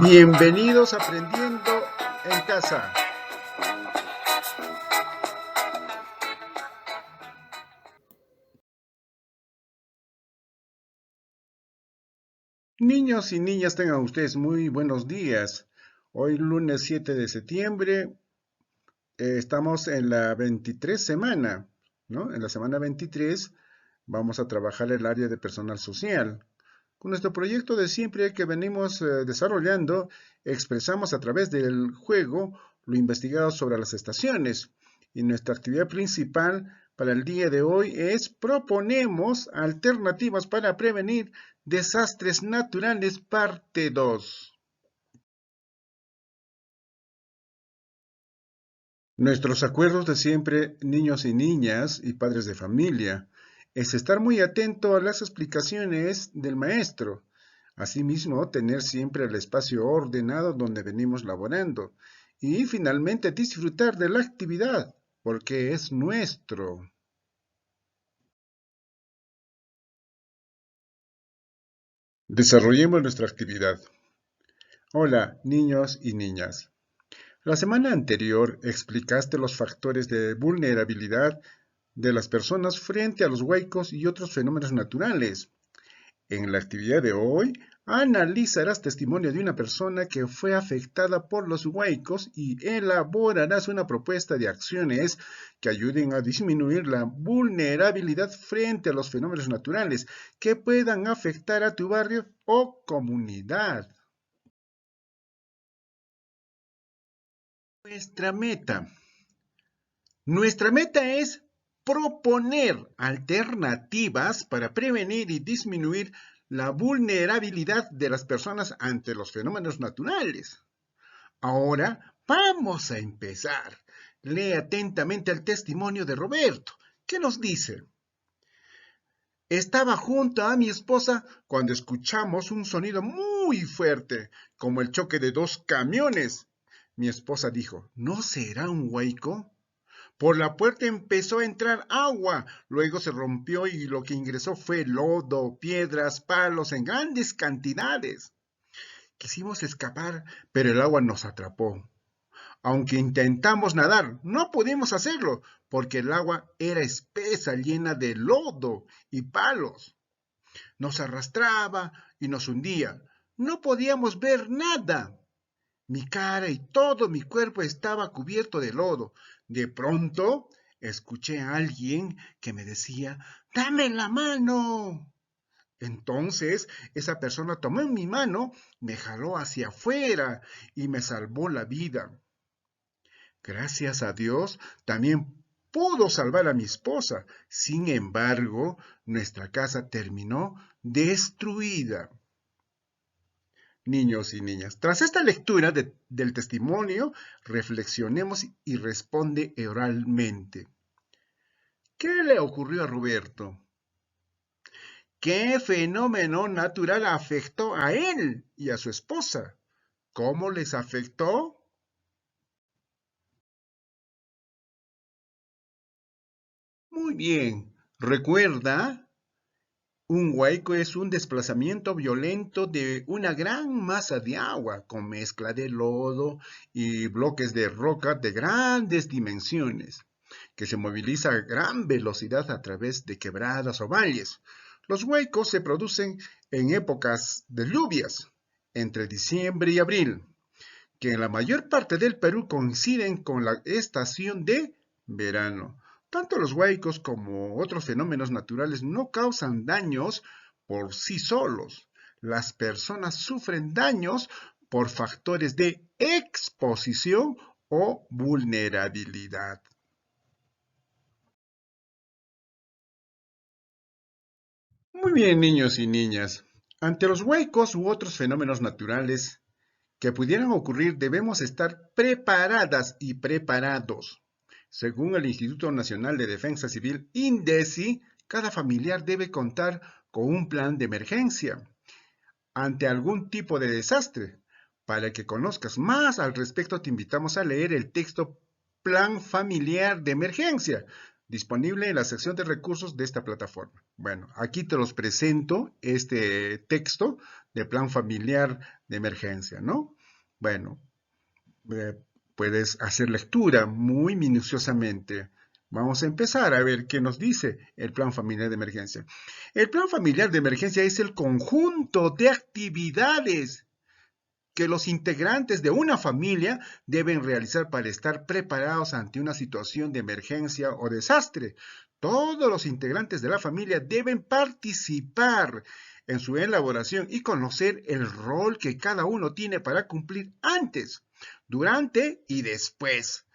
Bienvenidos a Aprendiendo en Casa. Niños y niñas, tengan ustedes muy buenos días. Hoy lunes 7 de septiembre, estamos en la 23 semana, ¿no? En la semana 23 vamos a trabajar el área de personal social. Con nuestro proyecto de siempre que venimos desarrollando, expresamos a través del juego lo investigado sobre las estaciones. Y nuestra actividad principal para el día de hoy es proponemos alternativas para prevenir desastres naturales, parte 2. Nuestros acuerdos de siempre, niños y niñas y padres de familia, es estar muy atento a las explicaciones del maestro. Asimismo, tener siempre el espacio ordenado donde venimos laborando. Y finalmente, disfrutar de la actividad, porque es nuestro. Desarrollemos nuestra actividad. Hola, niños y niñas. La semana anterior explicaste los factores de vulnerabilidad de las personas frente a los huaicos y otros fenómenos naturales. En la actividad de hoy, analizarás testimonio de una persona que fue afectada por los huaicos y elaborarás una propuesta de acciones que ayuden a disminuir la vulnerabilidad frente a los fenómenos naturales que puedan afectar a tu barrio o comunidad. Nuestra meta. Nuestra meta es proponer alternativas para prevenir y disminuir la vulnerabilidad de las personas ante los fenómenos naturales. Ahora vamos a empezar. Lee atentamente el testimonio de Roberto. ¿Qué nos dice? Estaba junto a mi esposa cuando escuchamos un sonido muy fuerte, como el choque de dos camiones. Mi esposa dijo, ¿no será un huaico? Por la puerta empezó a entrar agua, luego se rompió y lo que ingresó fue lodo, piedras, palos en grandes cantidades. Quisimos escapar, pero el agua nos atrapó. Aunque intentamos nadar, no pudimos hacerlo, porque el agua era espesa, llena de lodo y palos. Nos arrastraba y nos hundía. No podíamos ver nada. Mi cara y todo mi cuerpo estaba cubierto de lodo. De pronto, escuché a alguien que me decía, ¡dame la mano! Entonces, esa persona tomó mi mano, me jaló hacia afuera y me salvó la vida. Gracias a Dios, también pudo salvar a mi esposa. Sin embargo, nuestra casa terminó destruida. Niños y niñas, tras esta lectura del testimonio, reflexionemos y responde oralmente. ¿Qué le ocurrió a Roberto? ¿Qué fenómeno natural afectó a él y a su esposa? ¿Cómo les afectó? Muy bien. Recuerda, un huaico es un desplazamiento violento de una gran masa de agua con mezcla de lodo y bloques de roca de grandes dimensiones, que se moviliza a gran velocidad a través de quebradas o valles. Los huaicos se producen en épocas de lluvias, entre diciembre y abril, que en la mayor parte del Perú coinciden con la estación de verano. Tanto los huaicos como otros fenómenos naturales no causan daños por sí solos. Las personas sufren daños por factores de exposición o vulnerabilidad. Muy bien, niños y niñas. Ante los huaicos u otros fenómenos naturales que pudieran ocurrir, debemos estar preparadas y preparados. Según el Instituto Nacional de Defensa Civil, INDECI, cada familiar debe contar con un plan de emergencia ante algún tipo de desastre. Para que conozcas más al respecto, te invitamos a leer el texto Plan Familiar de Emergencia, disponible en la sección de recursos de esta plataforma. Bueno, aquí te los presento, este texto de plan familiar de emergencia, ¿no? Bueno, eh, puedes hacer lectura muy minuciosamente. Vamos a empezar a ver qué nos dice el plan familiar de emergencia. El plan familiar de emergencia es el conjunto de actividades que los integrantes de una familia deben realizar para estar preparados ante una situación de emergencia o desastre. Todos los integrantes de la familia deben participar en su elaboración y conocer el rol que cada uno tiene para cumplir antes, durante y después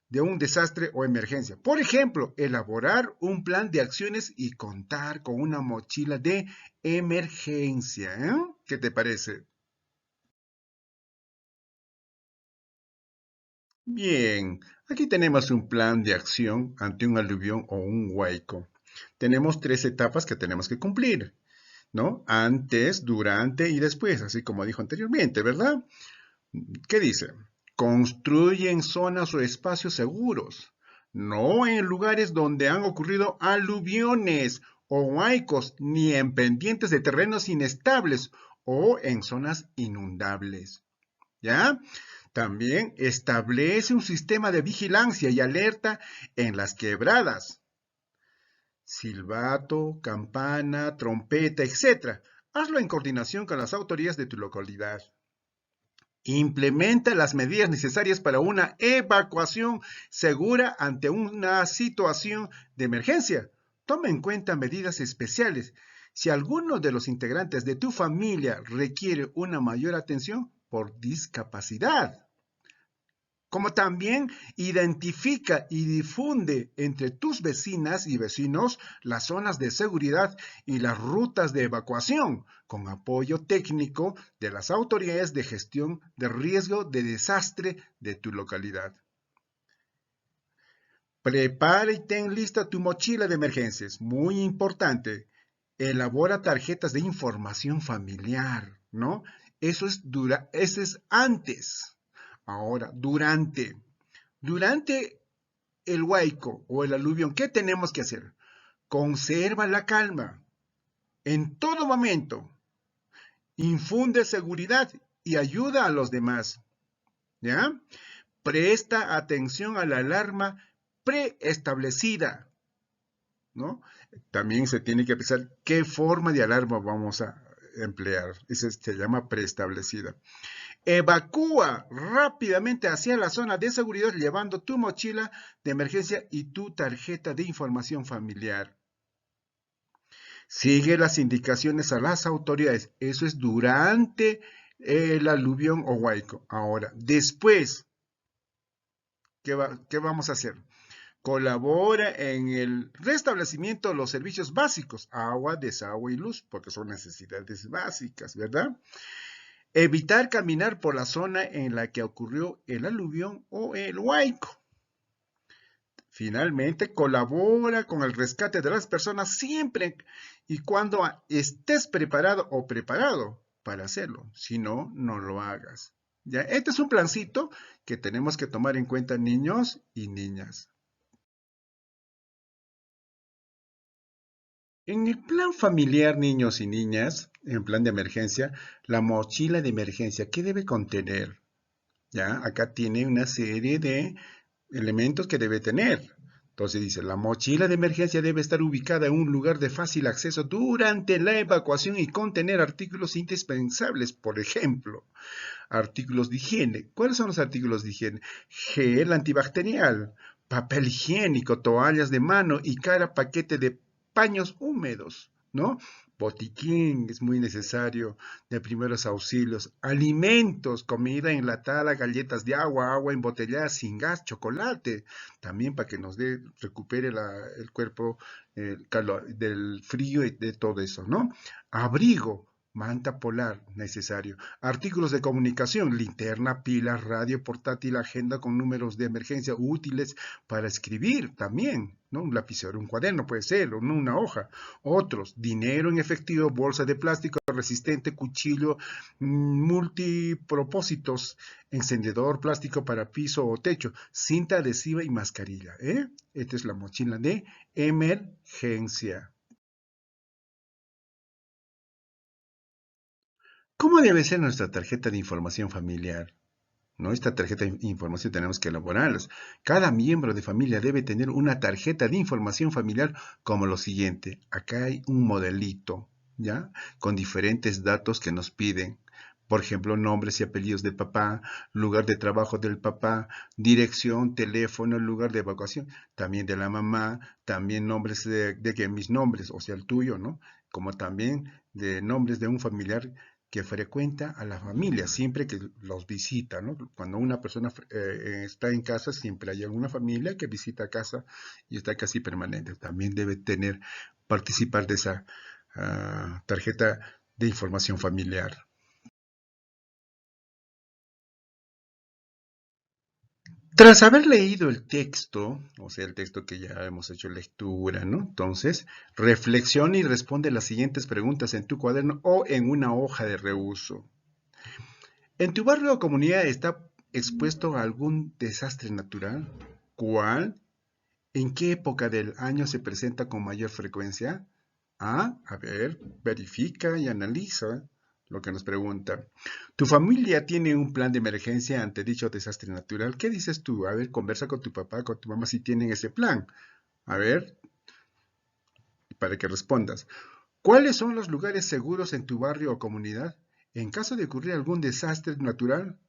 de un desastre o emergencia. Por ejemplo, elaborar un plan de acciones y contar con una mochila de emergencia. ¿Qué te parece? Bien, aquí tenemos un plan de acción ante un aluvión o un huaico. Tenemos tres etapas que tenemos que cumplir, ¿no? Antes, durante y después, así como dijo anteriormente, ¿verdad? ¿Qué dice? Construye en zonas o espacios seguros, no en lugares donde han ocurrido aluviones o huaicos, ni en pendientes de terrenos inestables o en zonas inundables. ¿Ya? También establece un sistema de vigilancia y alerta en las quebradas. Silbato, campana, trompeta, etc. Hazlo en coordinación con las autoridades de tu localidad. Implementa las medidas necesarias para una evacuación segura ante una situación de emergencia. Toma en cuenta medidas especiales. Si alguno de los integrantes de tu familia requiere una mayor atención por discapacidad, como también identifica y difunde entre tus vecinas y vecinos las zonas de seguridad y las rutas de evacuación, con apoyo técnico de las autoridades de gestión de riesgo de desastre de tu localidad. Prepara y ten lista tu mochila de emergencias. Muy importante. Elabora tarjetas de información familiar, ¿no? Eso es antes. Ahora, durante el huaico o el aluvión, ¿qué tenemos que hacer? Conserva la calma en todo momento, infunde seguridad y ayuda a los demás, ¿ya? Presta atención a la alarma preestablecida, ¿no? También se tiene que pensar qué forma de alarma vamos a emplear. Eso se llama preestablecida. Evacúa rápidamente hacia la zona de seguridad llevando tu mochila de emergencia y tu tarjeta de información familiar. Sigue las indicaciones a las autoridades. Eso es durante el aluvión o huaico. Ahora, después, ¿qué vamos a hacer? Colabora en el restablecimiento de los servicios básicos, agua, desagüe y luz, porque son necesidades básicas, ¿verdad? Evitar caminar por la zona en la que ocurrió el aluvión o el huaico. Finalmente, colabora con el rescate de las personas siempre y cuando estés preparado o preparado para hacerlo. Si no, no lo hagas. ¿Ya? Este es un plancito que tenemos que tomar en cuenta niños y niñas. En el plan familiar, niños y niñas, en plan de emergencia, la mochila de emergencia, ¿qué debe contener? ¿Ya? Acá tiene una serie de elementos que debe tener. Entonces dice, la mochila de emergencia debe estar ubicada en un lugar de fácil acceso durante la evacuación y contener artículos indispensables, por ejemplo, artículos de higiene. ¿Cuáles son los artículos de higiene? Gel antibacterial, papel higiénico, toallas de mano y cada paquete de paños húmedos, ¿no? Botiquín es muy necesario, de primeros auxilios, alimentos, comida enlatada, galletas de agua, agua embotellada sin gas, chocolate, también para que nos recupere el cuerpo el calor, del frío y de todo eso, ¿no? Abrigo, manta polar, necesario. Artículos de comunicación, linterna, pilas, radio portátil, agenda con números de emergencia útiles para escribir también, ¿no? Un lapicero, un cuaderno puede ser, o no una hoja. Otros, dinero en efectivo, bolsa de plástico resistente, cuchillo, multipropósitos, encendedor, plástico para piso o techo, cinta adhesiva y mascarilla, ¿eh? Esta es la mochila de emergencia. ¿Cómo debe ser nuestra tarjeta de información familiar? ¿No? Esta tarjeta de información tenemos que elaborarlas. Cada miembro de familia debe tener una tarjeta de información familiar como lo siguiente. Acá hay un modelito, ¿ya? Con diferentes datos que nos piden. Por ejemplo, nombres y apellidos del papá, lugar de trabajo del papá, dirección, teléfono, lugar de evacuación, también de la mamá, también nombres de que mis nombres, o sea, el tuyo, ¿no? Como también de nombres de un familiar que frecuenta a la familia, siempre que los visita, ¿no? Cuando una persona está en casa, siempre hay alguna familia que visita casa y está casi permanente. También debe participar de esa tarjeta de información familiar. Tras haber leído el texto, o sea, el texto que ya hemos hecho lectura, ¿no? Entonces, reflexiona y responde las siguientes preguntas en tu cuaderno o en una hoja de reuso. ¿En tu barrio o comunidad está expuesto a algún desastre natural? ¿Cuál? ¿En qué época del año se presenta con mayor frecuencia? A ver, verifica y analiza lo que nos pregunta. ¿Tu familia tiene un plan de emergencia ante dicho desastre natural? ¿Qué dices tú? A ver, conversa con tu papá, con tu mamá si tienen ese plan. A ver, para que respondas. ¿Cuáles son los lugares seguros en tu barrio o comunidad? En caso de ocurrir algún desastre natural,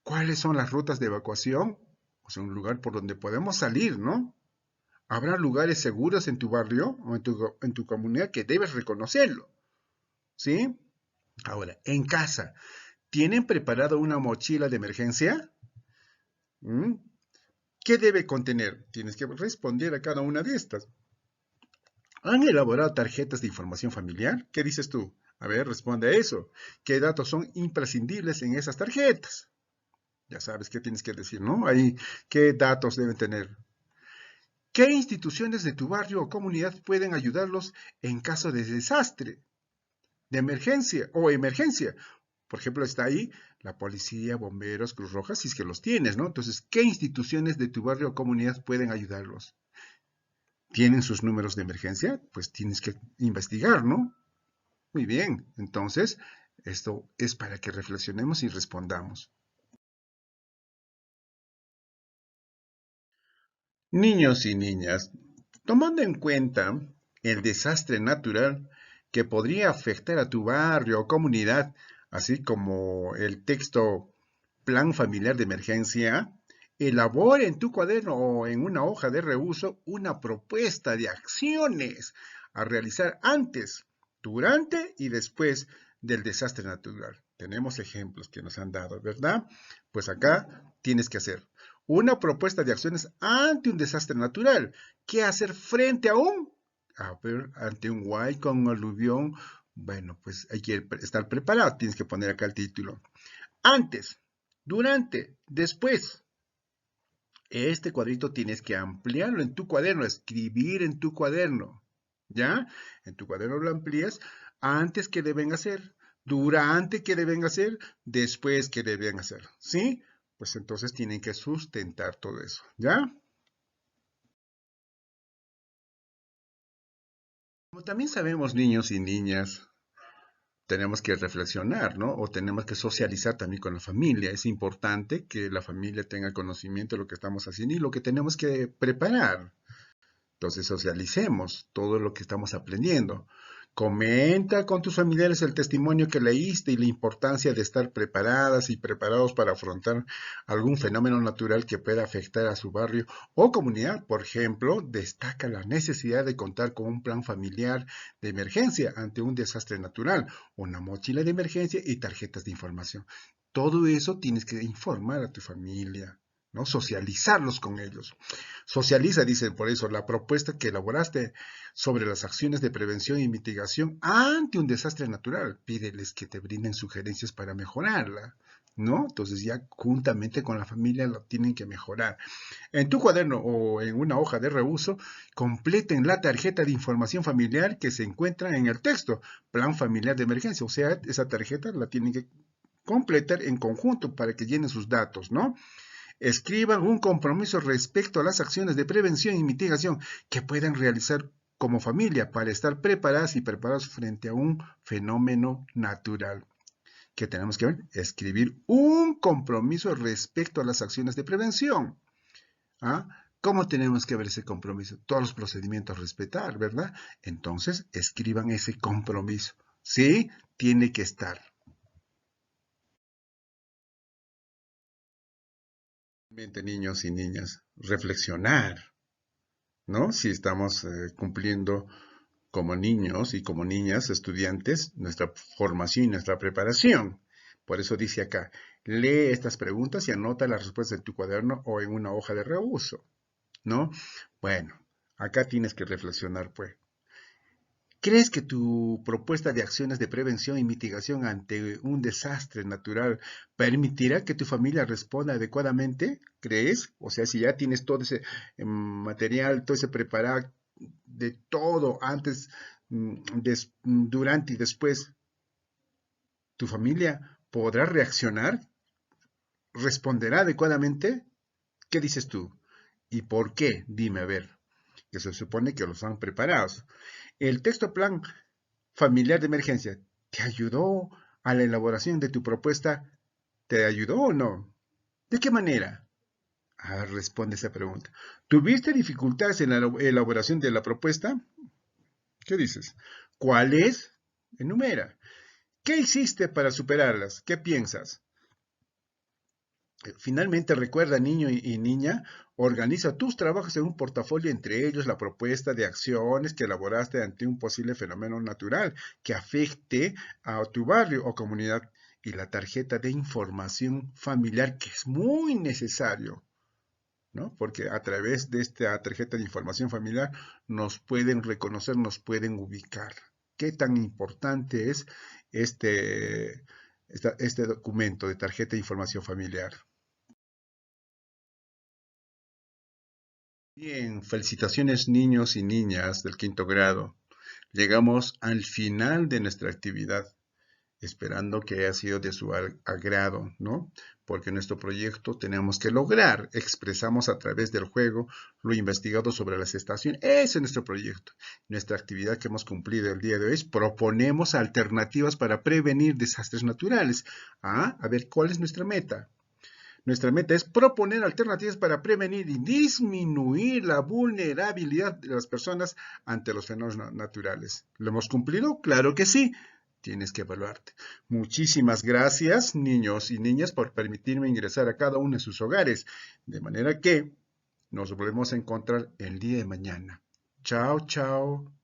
¿cuáles son las rutas de evacuación? O sea, un lugar por donde podemos salir, ¿no? Habrá lugares seguros en tu barrio o en tu comunidad que debes reconocerlo, ¿sí? Ahora, en casa, ¿tienen preparado una mochila de emergencia? ¿Mm? ¿Qué debe contener? Tienes que responder a cada una de estas. ¿Han elaborado tarjetas de información familiar? ¿Qué dices tú? A ver, responde a eso. ¿Qué datos son imprescindibles en esas tarjetas? Ya sabes qué tienes que decir, ¿no? Ahí, ¿qué datos deben tener? ¿Qué instituciones de tu barrio o comunidad pueden ayudarlos en caso de desastre, de emergencia o emergencia? Por ejemplo, está ahí la policía, bomberos, Cruz Roja, si es que los tienes, ¿no? Entonces, ¿qué instituciones de tu barrio o comunidad pueden ayudarlos? ¿Tienen sus números de emergencia? Pues tienes que investigar, ¿no? Muy bien, entonces, esto es para que reflexionemos y respondamos. Niños y niñas, tomando en cuenta el desastre natural que podría afectar a tu barrio o comunidad, así como el texto Plan Familiar de Emergencia, elabora en tu cuaderno o en una hoja de reuso una propuesta de acciones a realizar antes, durante y después del desastre natural. Tenemos ejemplos que nos han dado, ¿verdad? Pues acá tienes que hacer una propuesta de acciones ante un desastre natural. ¿Qué hacer frente a ver, ante un huaico, un aluvión? Bueno, pues hay que estar preparado. Tienes que poner acá el título. Antes, durante, después. Este cuadrito tienes que ampliarlo en tu cuaderno, escribir en tu cuaderno. ¿Ya? En tu cuaderno lo amplías. Antes, ¿qué deben hacer? Durante, ¿qué deben hacer? Después, ¿qué deben hacer? ¿Sí? Pues entonces tienen que sustentar todo eso. ¿Ya? Como también sabemos, niños y niñas, tenemos que reflexionar, ¿no? O tenemos que socializar también con la familia. Es importante que la familia tenga conocimiento de lo que estamos haciendo y lo que tenemos que preparar. Entonces socialicemos todo lo que estamos aprendiendo. Comenta con tus familiares el testimonio que leíste y la importancia de estar preparadas y preparados para afrontar algún fenómeno natural que pueda afectar a su barrio o comunidad. Por ejemplo, destaca la necesidad de contar con un plan familiar de emergencia ante un desastre natural, una mochila de emergencia y tarjetas de información. Todo eso tienes que informar a tu familia, ¿no? Socializarlos con ellos. Socializa, dice por eso, la propuesta que elaboraste sobre las acciones de prevención y mitigación ante un desastre natural. Pídeles que te brinden sugerencias para mejorarla, ¿no? Entonces ya juntamente con la familia lo tienen que mejorar. En tu cuaderno o en una hoja de reuso, completen la tarjeta de información familiar que se encuentra en el texto, Plan Familiar de Emergencia. O sea, esa tarjeta la tienen que completar en conjunto para que llenen sus datos, ¿no? Escriban un compromiso respecto a las acciones de prevención y mitigación que puedan realizar como familia para estar preparadas y preparados frente a un fenómeno natural. ¿Qué tenemos que ver? Escribir un compromiso respecto a las acciones de prevención. ¿Ah? ¿Cómo tenemos que ver ese compromiso? Todos los procedimientos respetar, ¿verdad? Entonces, escriban ese compromiso. ¿Sí? Tiene que estar. Realmente, niños y niñas, reflexionar, ¿no? Si estamos cumpliendo como niños y como niñas, estudiantes, nuestra formación y nuestra preparación. Por eso dice acá, lee estas preguntas y anota las respuestas en tu cuaderno o en una hoja de reuso, ¿no? Bueno, acá tienes que reflexionar, pues. ¿Crees que tu propuesta de acciones de prevención y mitigación ante un desastre natural permitirá que tu familia responda adecuadamente? ¿Crees? O sea, si ya tienes todo ese material, todo ese preparado de todo antes, durante y después, ¿tu familia podrá reaccionar? ¿Responderá adecuadamente? ¿Qué dices tú? ¿Y por qué? Dime a ver, que se supone que los han preparados. El texto plan familiar de emergencia, ¿te ayudó a la elaboración de tu propuesta? ¿Te ayudó o no? ¿De qué manera? Responde esa pregunta. ¿Tuviste dificultades en la elaboración de la propuesta? ¿Qué dices? ¿Cuál es? Enumera. ¿Qué hiciste para superarlas? ¿Qué piensas? Finalmente, recuerda, niño y niña, organiza tus trabajos en un portafolio, entre ellos la propuesta de acciones que elaboraste ante un posible fenómeno natural que afecte a tu barrio o comunidad y la tarjeta de información familiar, que es muy necesario, ¿no? Porque a través de esta tarjeta de información familiar nos pueden reconocer, nos pueden ubicar. ¿Qué tan importante es este documento de tarjeta de información familiar? Bien, felicitaciones niños y niñas del quinto grado. Llegamos al final de nuestra actividad, esperando que haya sido de su agrado, ¿no? Porque nuestro proyecto tenemos que lograr. Expresamos a través del juego lo investigado sobre las estaciones. Ese es nuestro proyecto. Nuestra actividad que hemos cumplido el día de hoy es proponemos alternativas para prevenir desastres naturales. A ver, ¿cuál es nuestra meta? Nuestra meta es proponer alternativas para prevenir y disminuir la vulnerabilidad de las personas ante los fenómenos naturales. ¿Lo hemos cumplido? Claro que sí. Tienes que evaluarte. Muchísimas gracias, niños y niñas, por permitirme ingresar a cada uno de sus hogares. De manera que nos volvemos a encontrar el día de mañana. Chao, chao.